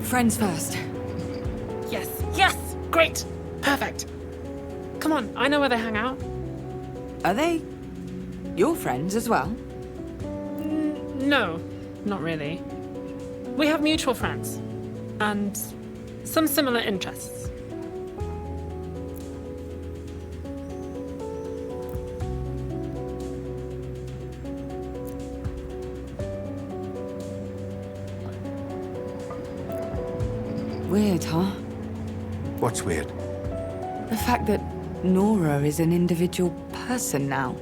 Friends first. Yes, yes! Great! Perfect! Come on, I know where they hang out. Are they your friends as well? No, not really. We have mutual friends. And some similar interests. Weird, huh? What's weird? The fact that Nora is an individual person now.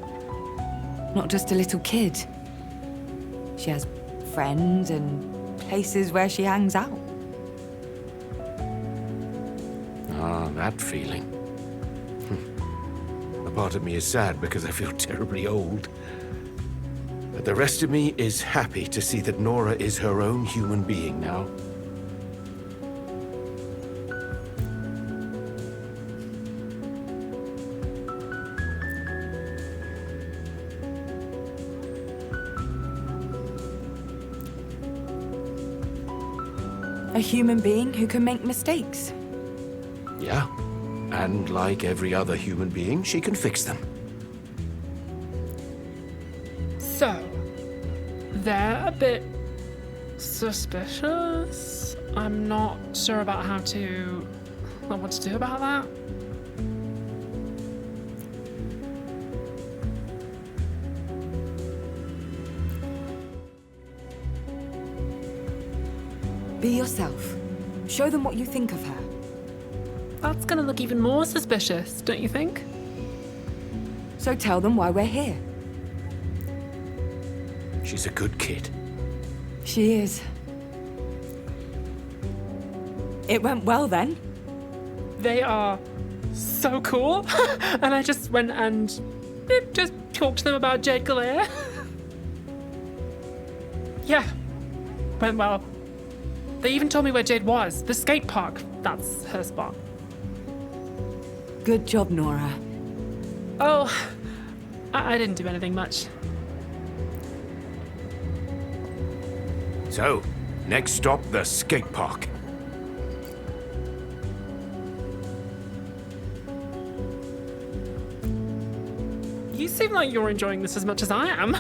Not just a little kid. She has friends and places where she hangs out. Ah, that feeling. A part of me is sad because I feel terribly old. But the rest of me is happy to see that Nora is her own human being now. A human being who can make mistakes. Yeah. And like every other human being, she can fix them. So, they're a bit suspicious. I'm not sure about what to do about that. Be yourself. Show them what you think of her. That's gonna look even more suspicious, don't you think? So tell them why we're here. She's a good kid. She is. It went well then. They are so cool. And I just went and just talked to them about Jade Galea. Yeah, went well. They even told me where Jade was. The skate park. That's her spot. Good job, Nora. Oh, I didn't do anything much. So, next stop, the skate park. You seem like you're enjoying this as much as I am.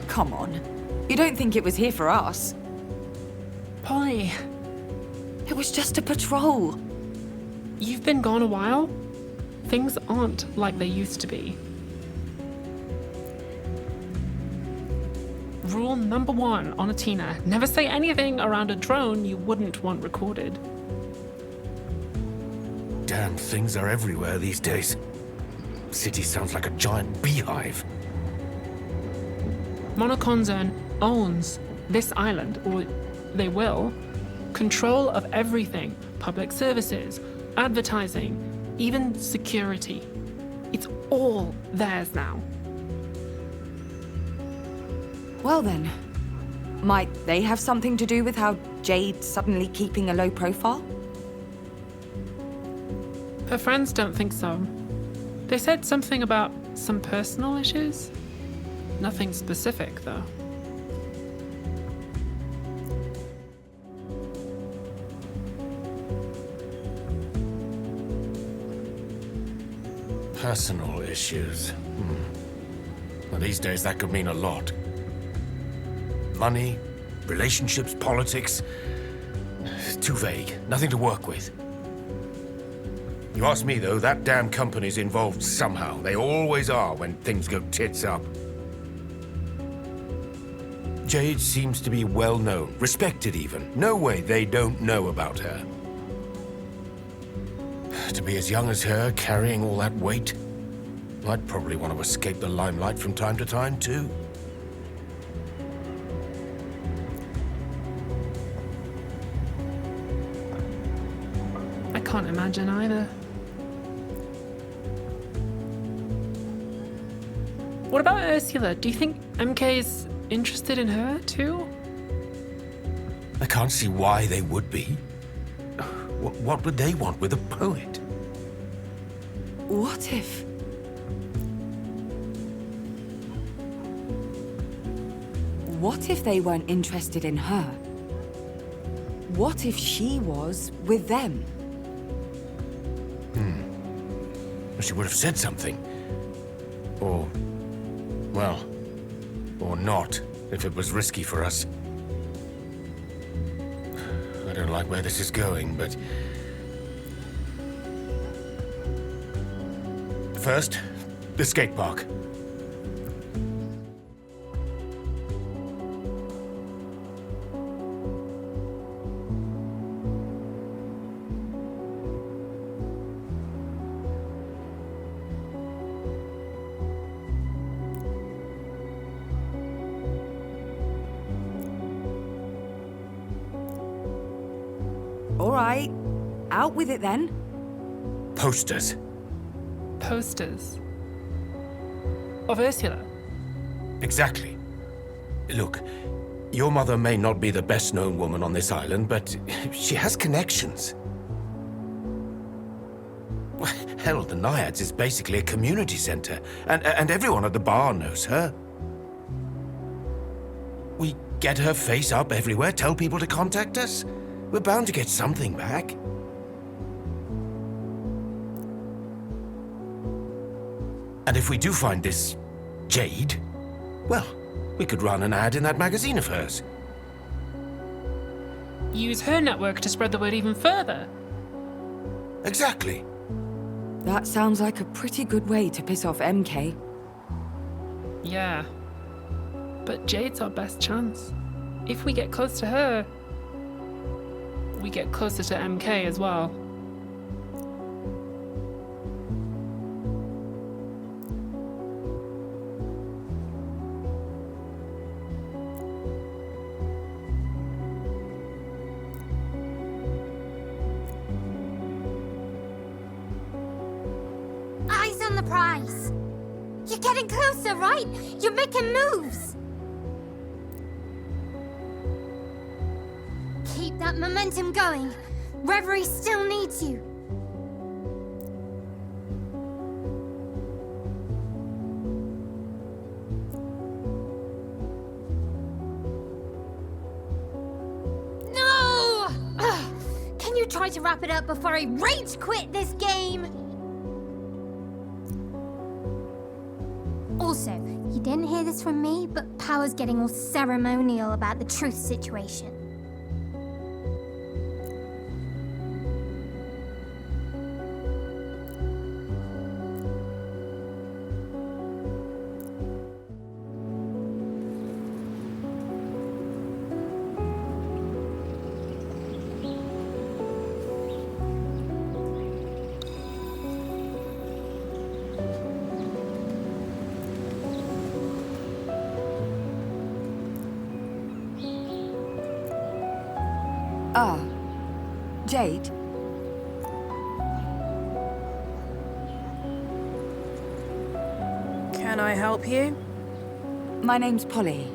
Come on. You don't think it was here for us? Polly, It was just a patrol. you've been gone a while. Things aren't like they used to be. Rule number 1 on a Tina: never say anything around a drone you wouldn't want recorded. Damn things are everywhere these days. City sounds like a giant beehive. Monocon Zone owns this island, or they will. Control of everything: public services, advertising, even security. It's all theirs now. Well then, might they have something to do with how Jade's suddenly keeping a low profile? Her friends don't think so. They said something about some personal issues. Nothing specific, though. Personal issues. Well, these days that could mean a lot. Money, relationships, politics. Too vague. Nothing to work with. You ask me, though, that damn company's involved somehow. They always are when things go tits up. Jade seems to be well known, respected even. No way they don't know about her. To be as young as her, carrying all that weight, I'd probably want to escape the limelight from time to time, too. I can't imagine either. What about Ursula? Do you think MK's interested in her too? I can't see why they would be. What would they want with a poet? What if... What if they weren't interested in her? What if she was with them? She would have said something. Or, well, or not, if it was risky for us. I don't like where this is going, but... First, the skate park. All right, out with it then. Posters. Posters. Of Ursula? Exactly. Look, your mother may not be the best-known woman on this island, but she has connections. Hell, the Naiads is basically a community center, and everyone at the bar knows her. We get her face up everywhere, tell people to contact us. We're bound to get something back. And if we do find this Jade, well, we could run an ad in that magazine of hers. Use her network to spread the word even further. Exactly. That sounds like a pretty good way to piss off MK. Yeah. But Jade's our best chance. If we get close to her, we get closer to MK as well. Eyes on the prize. You're getting closer, right? You're making moves. Keep that momentum going. Reverie still needs you. No! Ugh. Can you try to wrap it up before I rage quit this game? Also, you didn't hear this from me, but Power's getting all ceremonial about the truth situation. Ah, Jade? Can I help you? My name's Polly.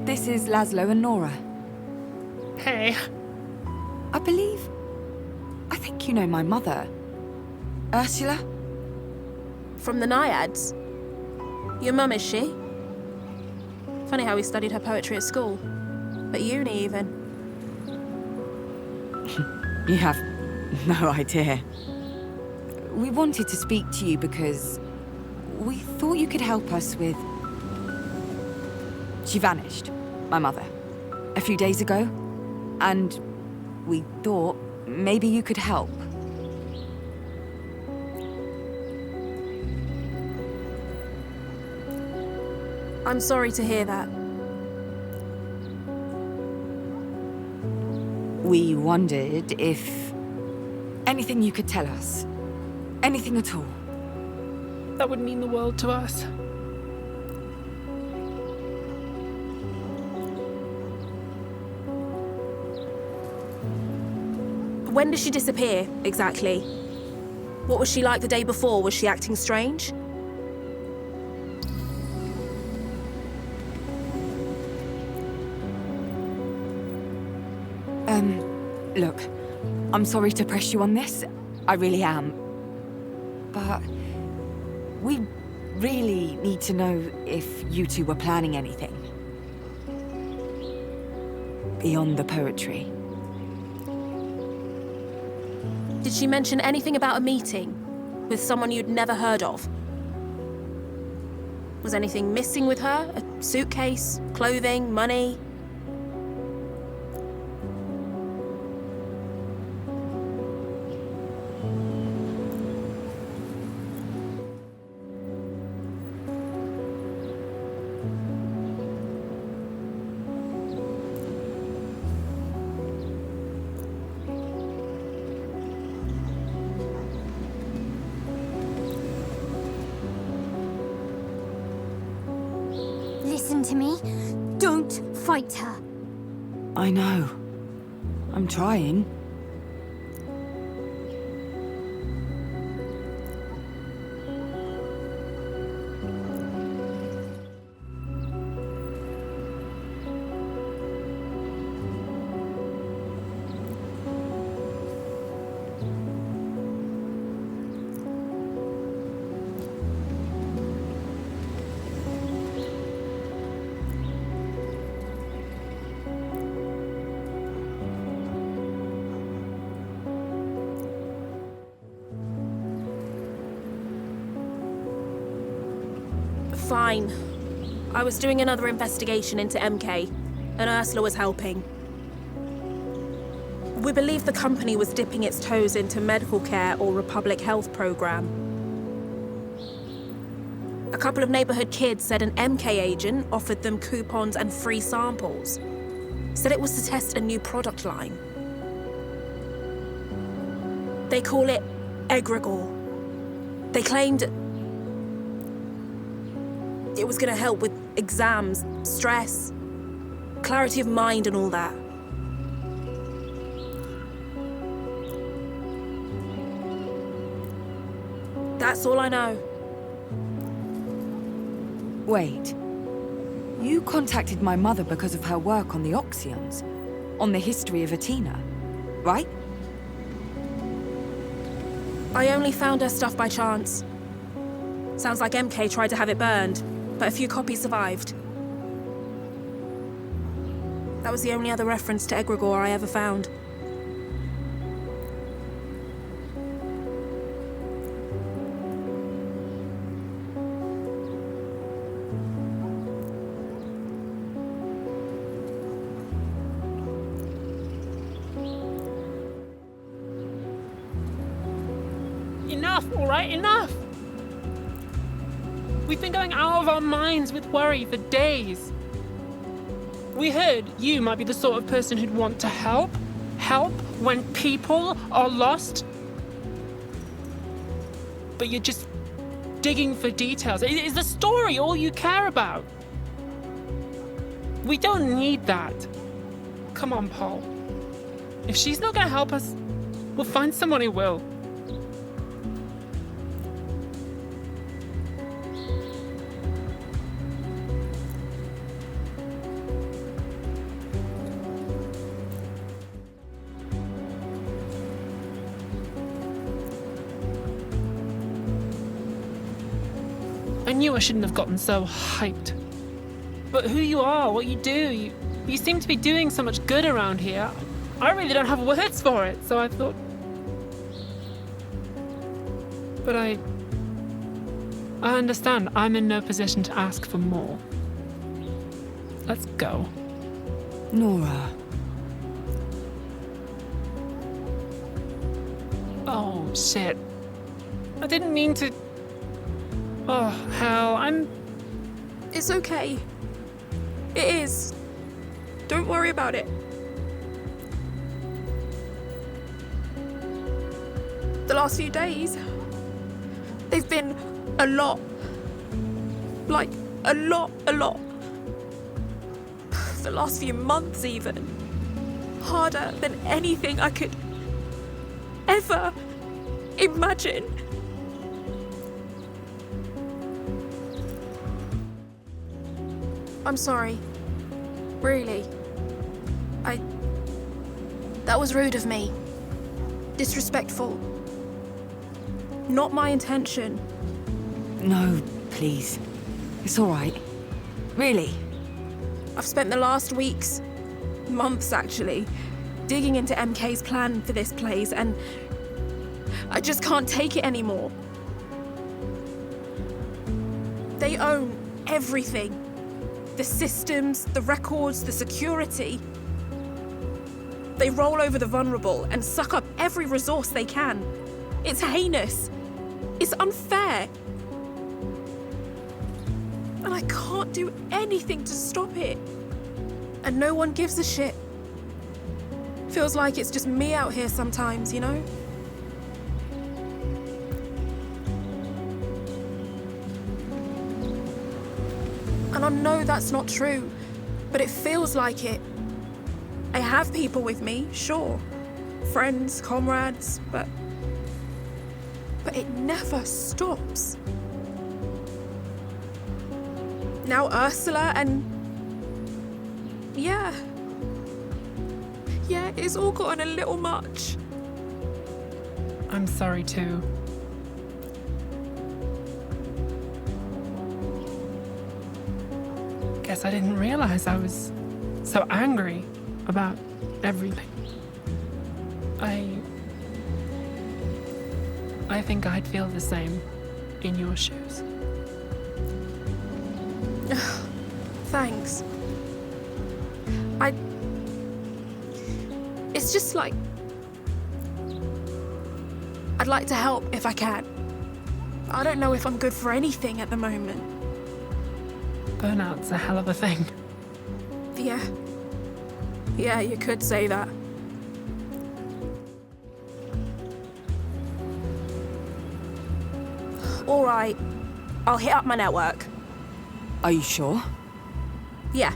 This is Laszlo and Nora. Hey, I think you know my mother. Ursula? From the Naiads? Your mum, is she? Funny how we studied her poetry at school. At uni, even. You have no idea. We wanted to speak to you because we thought you could help us with... She vanished, my mother, a few days ago. And we thought maybe you could help. I'm sorry to hear that. We wondered if... anything you could tell us. Anything at all. that would mean the world to us. When did she disappear, exactly? What was she like the day before? Was she acting strange? Look, I'm sorry to press you on this. I really am. But we really need to know if you two were planning anything. Beyond the poetry. Did she mention anything about a meeting with someone you'd never heard of? Was anything missing with her? A suitcase, clothing, money? Listen to me. Don't fight her. I know. I'm trying. Fine. I was doing another investigation into MK, and Ursula was helping. We believe the company was dipping its toes into medical care or a public health program. A couple of neighborhood kids said an MK agent offered them coupons and free samples. Said it was to test a new product line. They call it egregore. They claimed it was going to help with exams, stress, clarity of mind and all that. That's all I know. Wait. You contacted my mother because of her work on the Oxyons, on the history of Athena, right? I only found her stuff by chance. Sounds like MK tried to have it burned, but a few copies survived. That was the only other reference to egregore I ever found. Enough, all right? Enough! We've been going out of our minds with worry for days. We heard you might be the sort of person who'd want to help. Help when people are lost. But you're just digging for details. Is the story all you care about? We don't need that. Come on, Paul. If she's not gonna help us, we'll find someone who will. I knew I shouldn't have gotten so hyped. But who you are, what you do, you seem to be doing so much good around here. I really don't have words for it, so I thought... But I understand I'm in no position to ask for more. Let's go. Nora. Oh, shit. I didn't mean to... Oh, hell, It's okay. It is. Don't worry about it. The last few days, they've been a lot. Like, a lot. The last few months, even. Harder than anything I could ever imagine. I'm sorry. Really. That was rude of me. Disrespectful. Not my intention. No, please. It's all right. Really. I've spent the last weeks, months actually, digging into MK's plan for this place, and I just can't take it anymore. They own everything. The systems, the records, the security. They roll over the vulnerable and suck up every resource they can. It's heinous. It's unfair. And I can't do anything to stop it. And no one gives a shit. Feels like it's just me out here sometimes, you know? And I know that's not true, but it feels like it. I have people with me, sure. Friends, comrades, but it never stops. Now Ursula and... Yeah, it's all gotten a little much. I'm sorry too. Guess I didn't realize I was so angry about everything. I think I'd feel the same in your shoes. Thanks. It's just like... I'd like to help if I can. I don't know if I'm good for anything at the moment. Burnout's a hell of a thing. Yeah, you could say that. All right, I'll hit up my network. Are you sure? Yeah.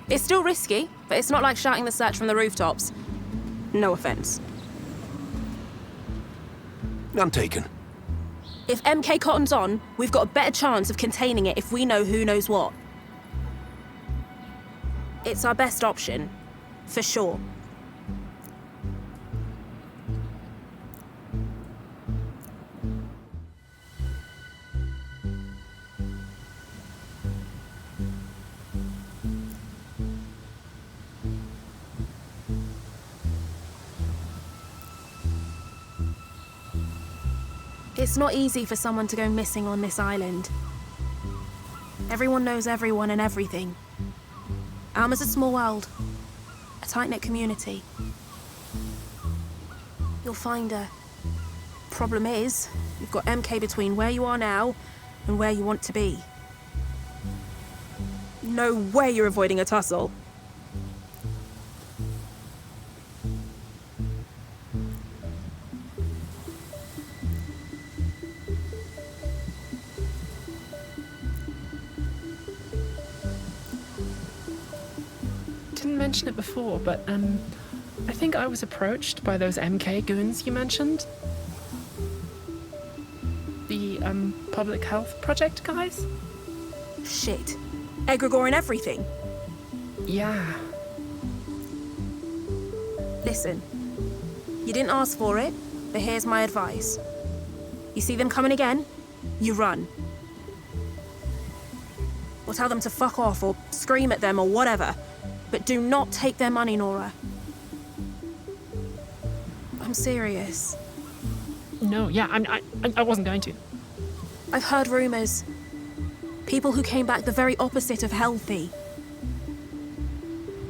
It's still risky, but it's not like shouting the search from the rooftops. No offense. None taken. If MK Cotton's on, we've got a better chance of containing it if we know who knows what. It's our best option, for sure. It's not easy for someone to go missing on this island. Everyone knows everyone and everything. Alma's a small world, a tight-knit community. You'll find her. Problem is, you've got MK between where you are now and where you want to be. No way you're avoiding a tussle. Didn't mention it before, but I think I was approached by those MK goons you mentioned. The public health project guys? Shit. Egregore and everything. Yeah. Listen, you didn't ask for it, but here's my advice. You see them coming again, you run. Or tell them to fuck off, or scream at them, or whatever. But do not take their money, Nora. I'm serious. No, yeah, I wasn't going to. I've heard rumors. People who came back the very opposite of healthy.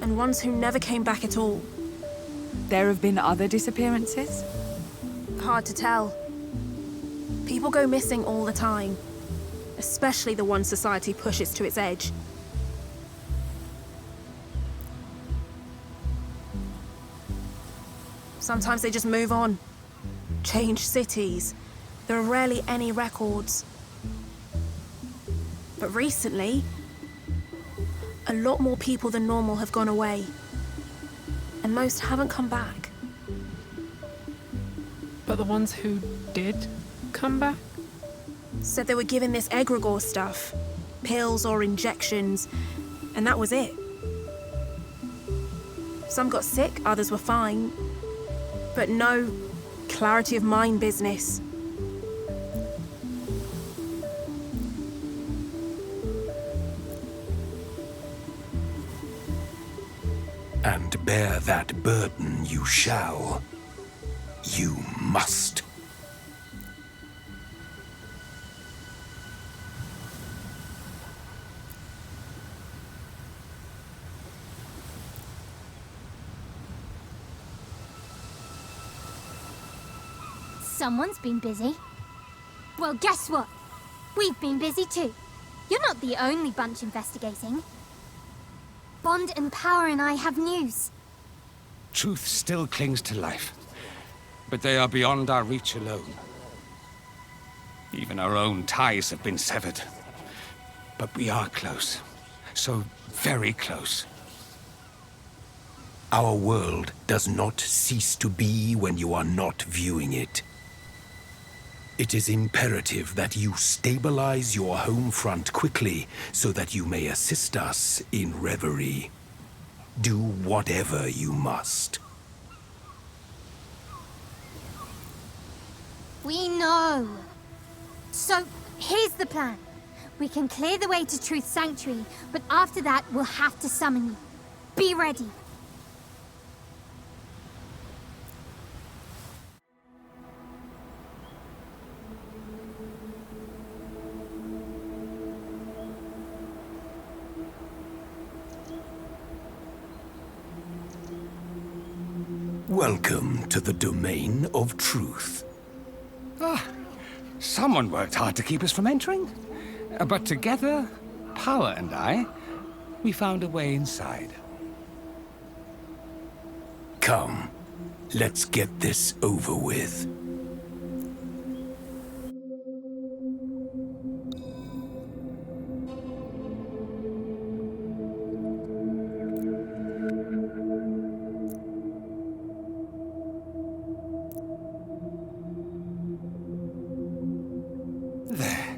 And ones who never came back at all. There have been other disappearances? Hard to tell. People go missing all the time. Especially the ones society pushes to its edge. Sometimes they just move on. Change cities. There are rarely any records. But recently, a lot more people than normal have gone away. And most haven't come back. But the ones who did come back? Said they were given this egregore stuff. Pills or injections. And that was it. Some got sick, others were fine. But no clarity of mind business. And bear that burden you shall. You must. Someone's been busy. Well, guess what? We've been busy too. You're not the only bunch investigating. Bond and Power and I have news. Truth still clings to life, but they are beyond our reach alone. Even our own ties have been severed. But we are close. So very close. Our world does not cease to be when you are not viewing it. It is imperative that you stabilize your home front quickly so that you may assist us in Reverie. Do whatever you must. We know. So, here's the plan. We can clear the way to Truth Sanctuary, but after that, we'll have to summon you. Be ready. Welcome to the domain of truth. Someone worked hard to keep us from entering. But together, Power and I, we found a way inside. Come, let's get this over with. There.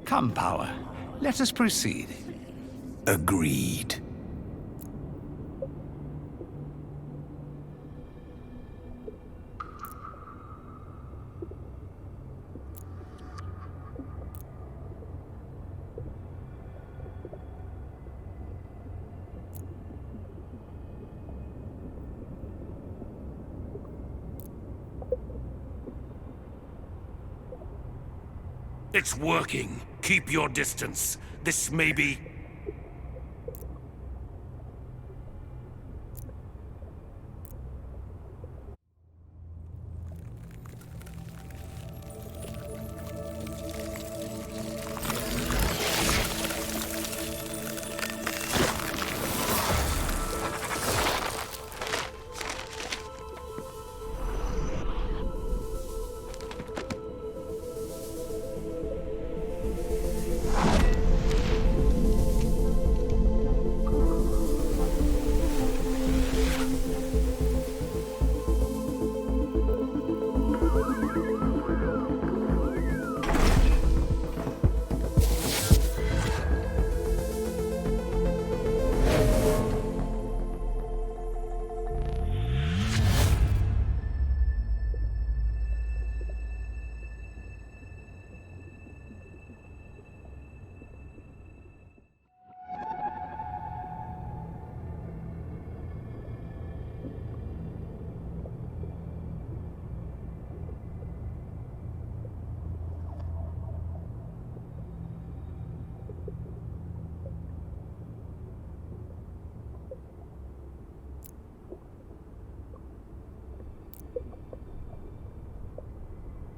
Come, Power. Let us proceed. Agreed. It's working. Keep your distance. This may be...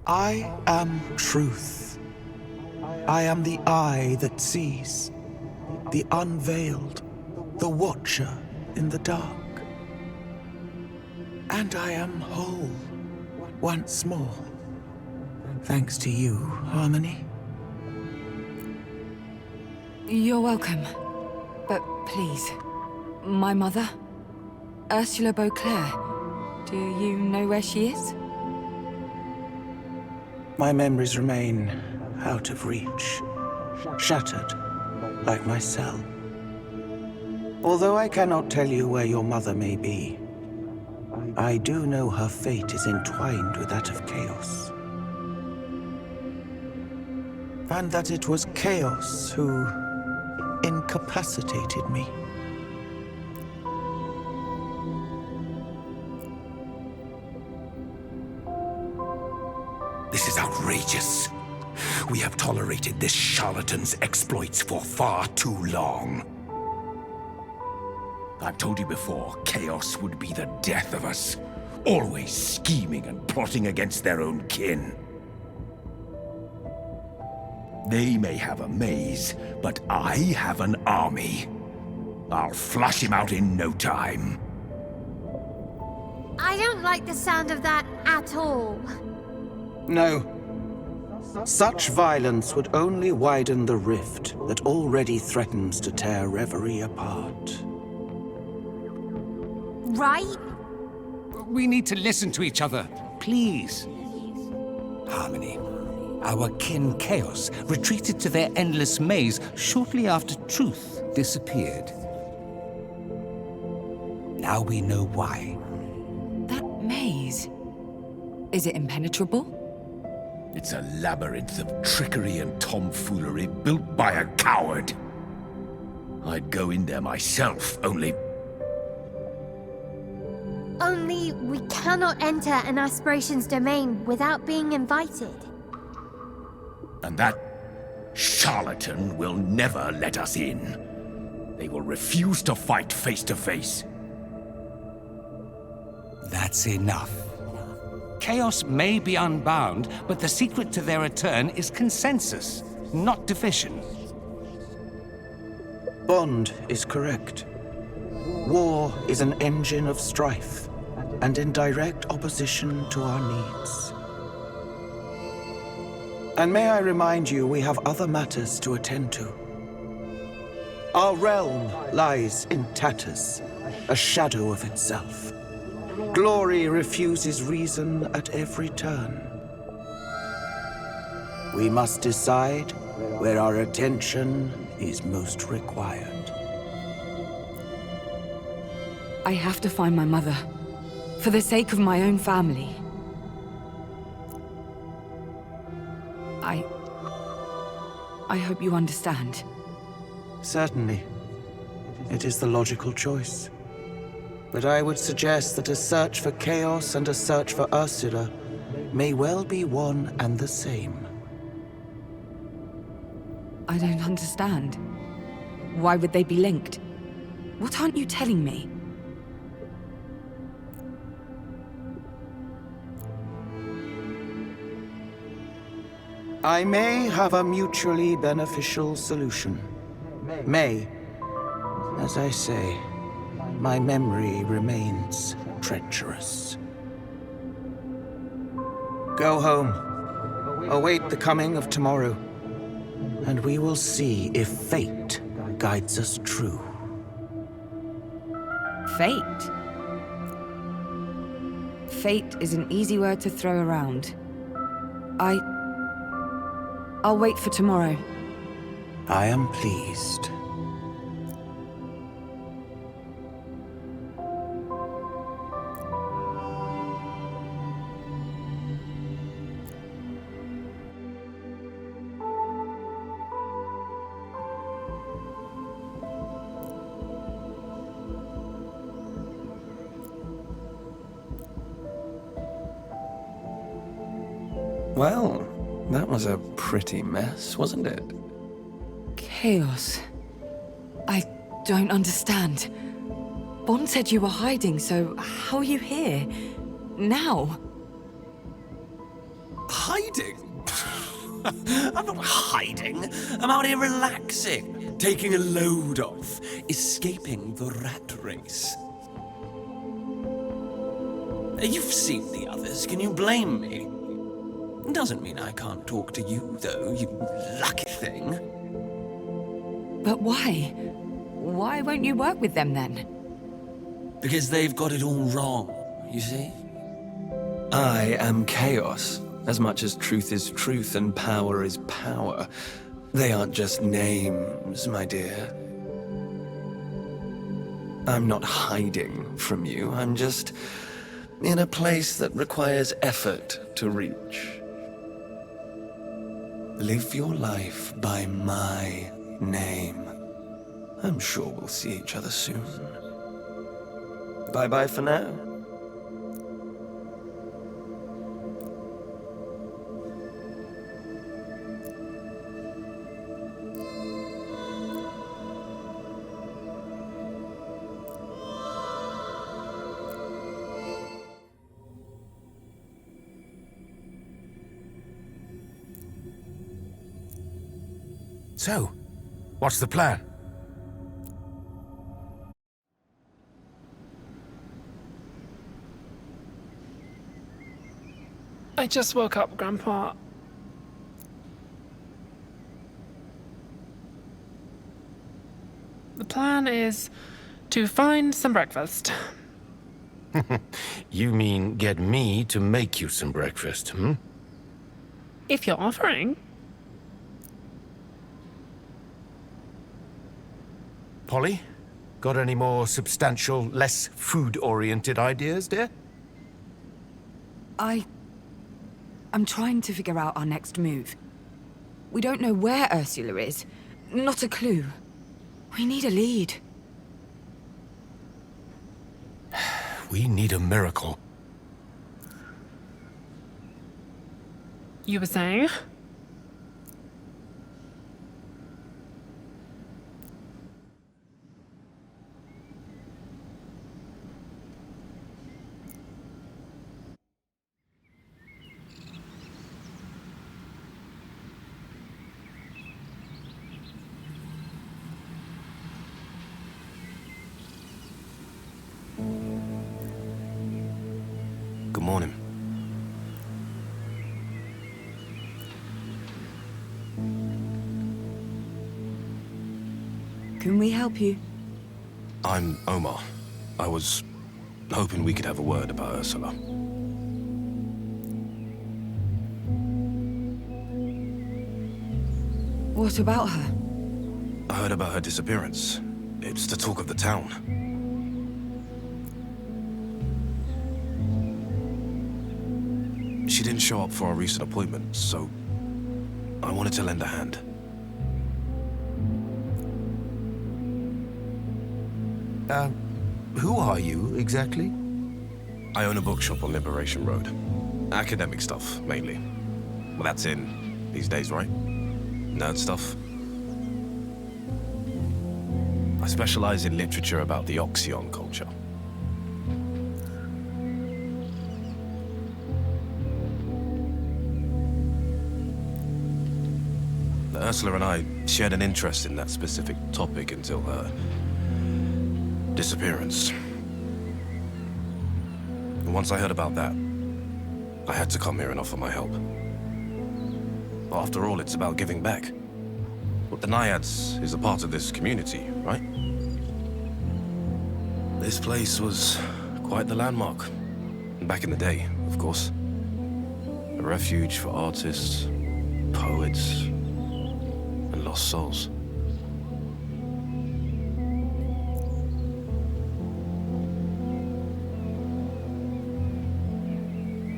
I am truth. I am the eye that sees, the unveiled, the watcher in the dark. And I am whole, once more. Thanks to you, Harmony. You're welcome. But please, my mother, Ursula Beauclair, do you know where she is? My memories remain out of reach, shattered like my cell. Although I cannot tell you where your mother may be, I do know her fate is entwined with that of Chaos. And that it was Chaos who incapacitated me. This is outrageous. We have tolerated this charlatan's exploits for far too long. I've told you before, Chaos would be the death of us. Always scheming and plotting against their own kin. They may have a maze, but I have an army. I'll flush him out in no time. I don't like the sound of that at all. No. Such violence would only widen the rift that already threatens to tear Reverie apart. Right? We need to listen to each other, please. Harmony. Our kin Chaos retreated to their endless maze shortly after Truth disappeared. Now we know why. That maze. Is it impenetrable? It's a labyrinth of trickery and tomfoolery built by a coward. I'd go in there myself, only We cannot enter an aspiration's domain without being invited. And that charlatan will never let us in. They will refuse to fight face to face. That's enough. Chaos may be unbound, but the secret to their return is consensus, not division. Bond is correct. War is an engine of strife, and in direct opposition to our needs. And may I remind you, we have other matters to attend to. Our realm lies in tatters, a shadow of itself. Glory refuses reason at every turn. We must decide where our attention is most required. I have to find my mother. For the sake of my own family. I hope you understand. Certainly. It is the logical choice. But I would suggest that a search for Chaos and a search for Ursula may well be one and the same. I don't understand. Why would they be linked? What aren't you telling me? I may have a mutually beneficial solution. May. As I say, my memory remains treacherous. Go home. Await the coming of tomorrow. And we will see if fate guides us true. Fate? Fate is an easy word to throw around. I'll wait for tomorrow. I am pleased. Well, that was a pretty mess, wasn't it? Chaos. I don't understand. Bond said you were hiding, so how are you here? Now? Hiding? I'm not hiding. I'm out here relaxing, taking a load off, escaping the rat race. You've seen the others. Can you blame me? Doesn't mean I can't talk to you, though, you lucky thing. But why? Why won't you work with them then? Because they've got it all wrong, you see? I am Chaos, As much as truth is truth and power is power, they aren't just names, my dear. I'm not hiding from you. I'm just in a place that requires effort to reach. Live your life by my name. I'm sure we'll see each other soon. Bye-bye for now. So, what's the plan? I just woke up, Grandpa. The plan is to find some breakfast. You mean get me to make you some breakfast, hmm? If you're offering. Polly, got any more substantial, less food-oriented ideas, dear? I'm trying to figure out our next move. We don't know where Ursula is. Not a clue. We need a lead. We need a miracle. You were saying? Good morning. Can we help you? I'm Omar. I was hoping we could have a word about Ursula. What about her? I heard about her disappearance. It's the talk of the town. She didn't show up for our recent appointment, so I wanted to lend a hand. Who are you, exactly? I own a bookshop on Liberation Road. Academic stuff, mainly. Well, that's in these days, right? Nerd stuff. I specialize in literature about the Oxyon culture. Ursula and I shared an interest in that specific topic until her disappearance. Once I heard about that, I had to come here and offer my help. But after all, it's about giving back. But the Naiads is a part of this community, right? This place was quite the landmark. Back in the day, of course. A refuge for artists, poets, and lost souls.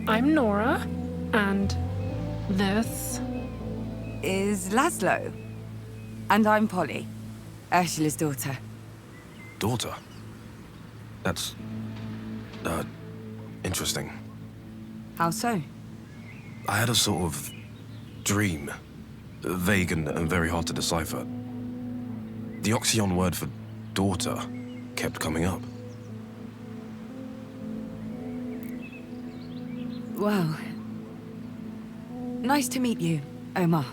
I'm Nora, and this Is Laszlo. And I'm Polly, Ursula's daughter. Daughter? That's... interesting. How so? I had a sort of dream. Vague and very hard to decipher. The Oxyon word for daughter kept coming up. Well, nice to meet you, Omar.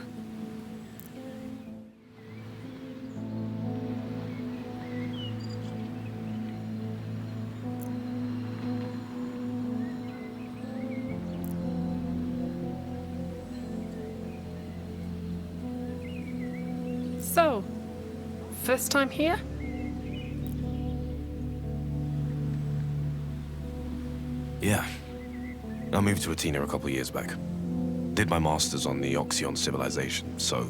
So, first time here? Yeah. I moved to Athena a couple years back. did my master's on the Oxyon civilization, so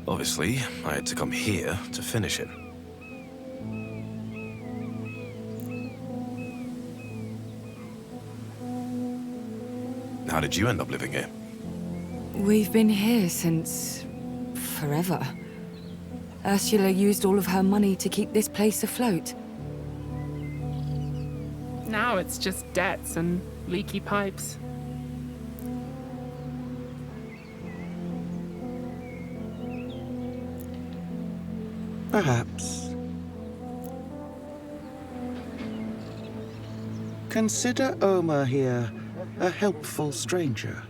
obviously I had to come here to finish it. How did you end up living here? We've been here since forever. Ursula used all of her money to keep this place afloat. Now it's just debts and leaky pipes. Perhaps. Consider Omer here a helpful stranger,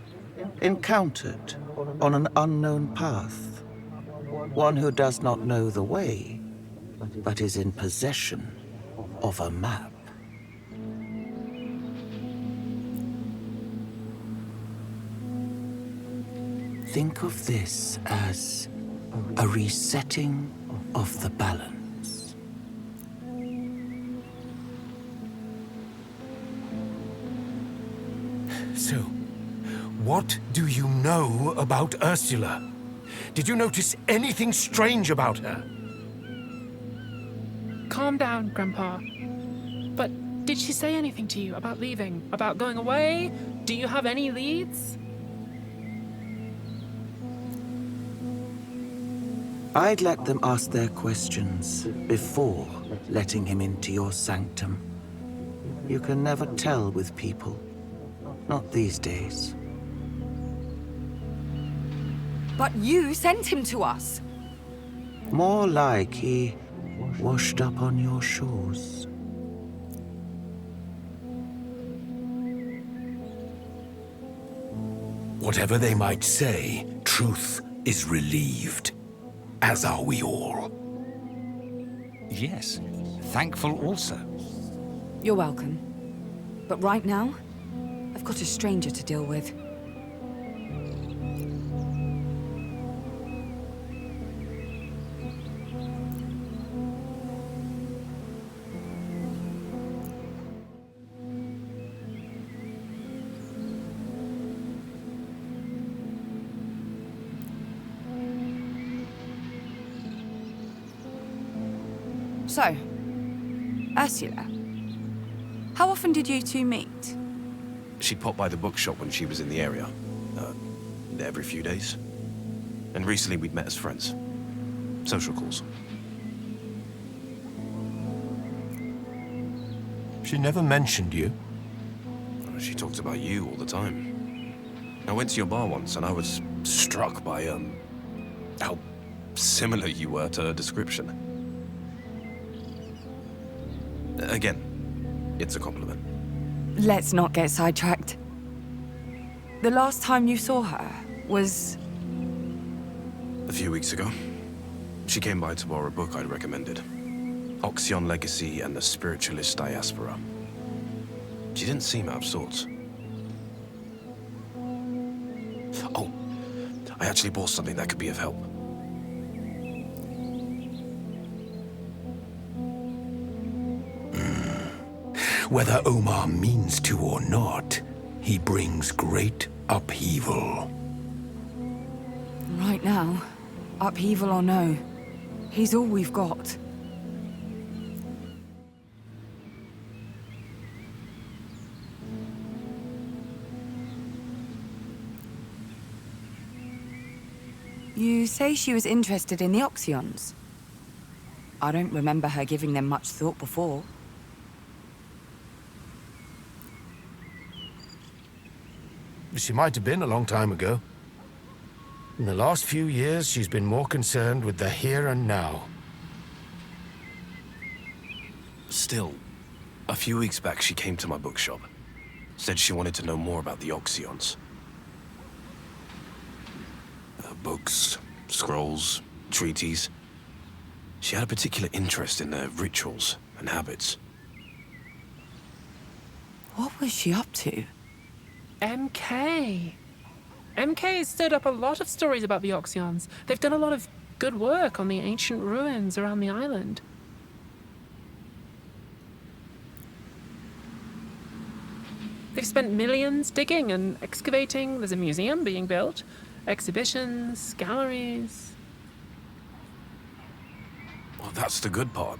encountered on an unknown path. One who does not know the way, but is in possession of a map. Think of this as a resetting of the balance. So, what do you know about Ursula? Did you notice anything strange about her? Calm down, Grandpa. But did she say anything to you about leaving? About going away? Do you have any leads? I'd let them ask their questions before letting him into your sanctum. You can never tell with people. Not these days. But you sent him to us. More like he washed up on your shores. Whatever they might say, truth is relieved. As are we all. Yes, thankful also. You're welcome. But right now, I've got a stranger to deal with. So, Ursula, how often did you two meet? She'd pop by the bookshop when she was in the area. Every few days. And recently we'd met as friends. Social calls. She never mentioned you. She talked about you all the time. I went to your bar once and I was struck by, how similar you were to her description. Again, it's a compliment. Let's not get sidetracked. The last time you saw her was... A few weeks ago. She came by to borrow a book I'd recommended. Oxyon Legacy and the Spiritualist Diaspora. She didn't seem out of sorts. Oh, I actually bought something that could be of help. Whether Omar means to or not, he brings great upheaval. Right now, upheaval or no, he's all we've got. You say she was interested in the Oxyons? I don't remember her giving them much thought before. She might have been a long time ago. In the last few years, she's been more concerned with the here and now. Still, a few weeks back she came to my bookshop. Said she wanted to know more about the Oxyons. Books, scrolls, treaties. She had a particular interest in their rituals and habits. What was she up to? MK. MK has stirred up a lot of stories about the Oxyons. They've done a lot of good work on the ancient ruins around the island. They've spent millions digging and excavating. There's a museum being built, exhibitions, galleries. Well, that's the good part.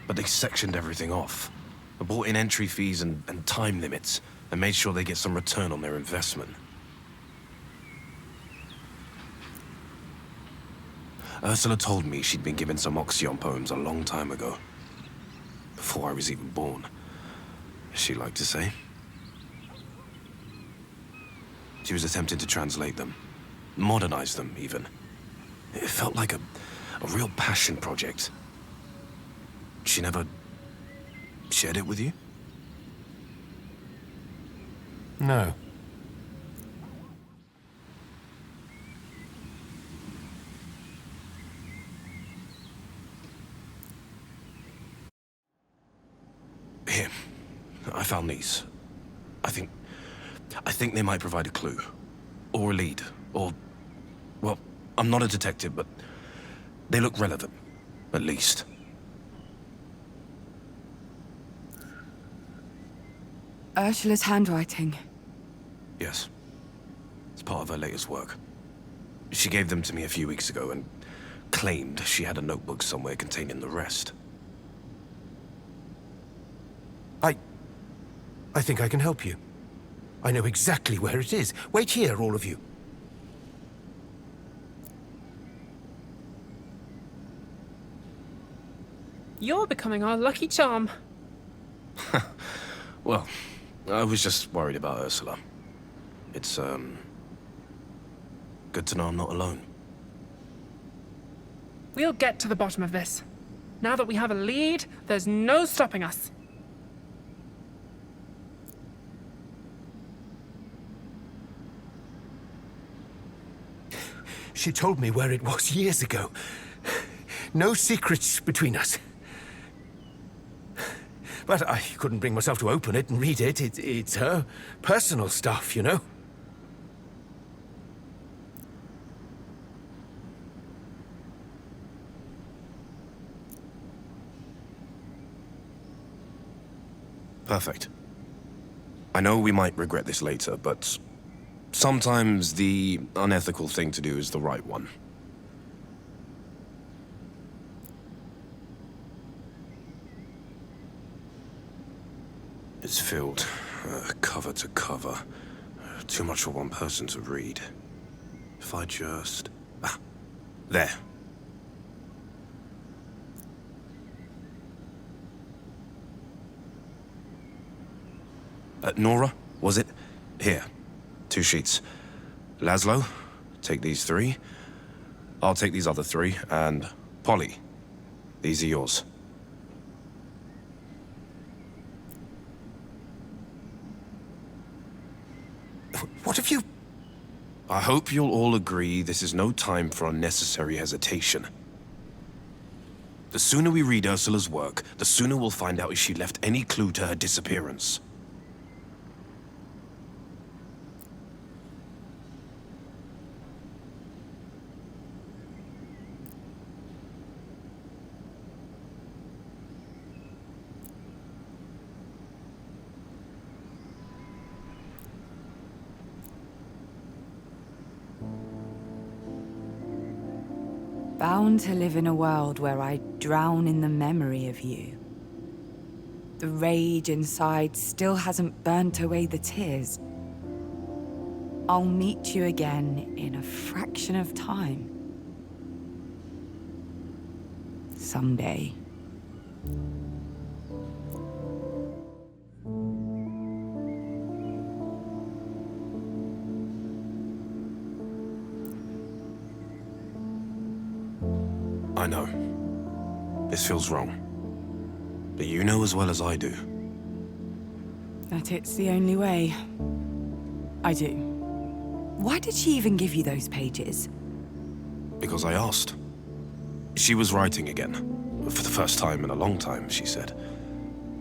But they sectioned everything off. They brought in entry fees and time limits, and made sure they get some return on their investment. Ursula told me she'd been given some Oxyon poems a long time ago. Before I was even born, as she liked to say. She was attempting to translate them, modernize them, even. It felt like a real passion project. She never shared it with you? No. Here, I found these. I think they might provide a clue. Or a lead. Or... well, I'm not a detective, but they look relevant. At least. Ursula's handwriting. Yes. It's part of her latest work. She gave them to me a few weeks ago and claimed she had a notebook somewhere containing the rest. I think I can help you. I know exactly where it is. Wait here, all of you. You're becoming our lucky charm. Well, I was just worried about Ursula. It's, good to know I'm not alone. We'll get to the bottom of this. Now that we have a lead, there's no stopping us. She told me where it was years ago. No secrets between us. But I couldn't bring myself to open it and read it. It's her personal stuff, you know? Perfect. I know we might regret this later, but sometimes the unethical thing to do is the right one. It's filled, cover to cover. Too much for one person to read. If I just... ah, there. Nora, was it? Here. 2 sheets. Laszlo, take these 3. I'll take these other 3. And Polly, these are yours. What have you... I hope you'll all agree this is no time for unnecessary hesitation. The sooner we read Ursula's work, the sooner we'll find out if she left any clue to her disappearance. Bound to live in a world where I drown in the memory of you. The rage inside still hasn't burnt away the tears. I'll meet you again in a fraction of time. Someday. I know. This feels wrong. But you know as well as I do. That it's the only way. I do. Why did she even give you those pages? Because I asked. She was writing again. For the first time in a long time, she said.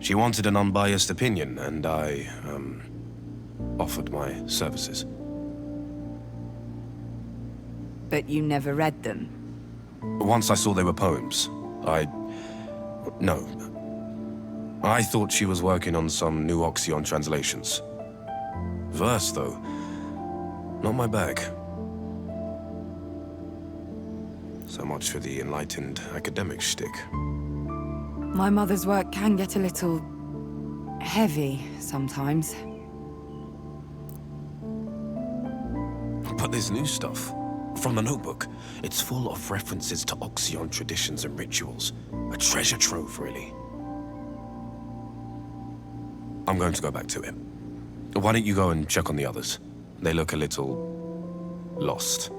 She wanted an unbiased opinion, and I, offered my services. But you never read them? Once I saw they were poems, no. I thought she was working on some new Oxyon translations. Verse, though, not my bag. So much for the enlightened academic shtick. My mother's work can get a little heavy sometimes. But there's new stuff. From the notebook, it's full of references to Oxyon traditions and rituals. A treasure trove, really. I'm going to go back to it. Why don't you go and check on the others? They look a little lost.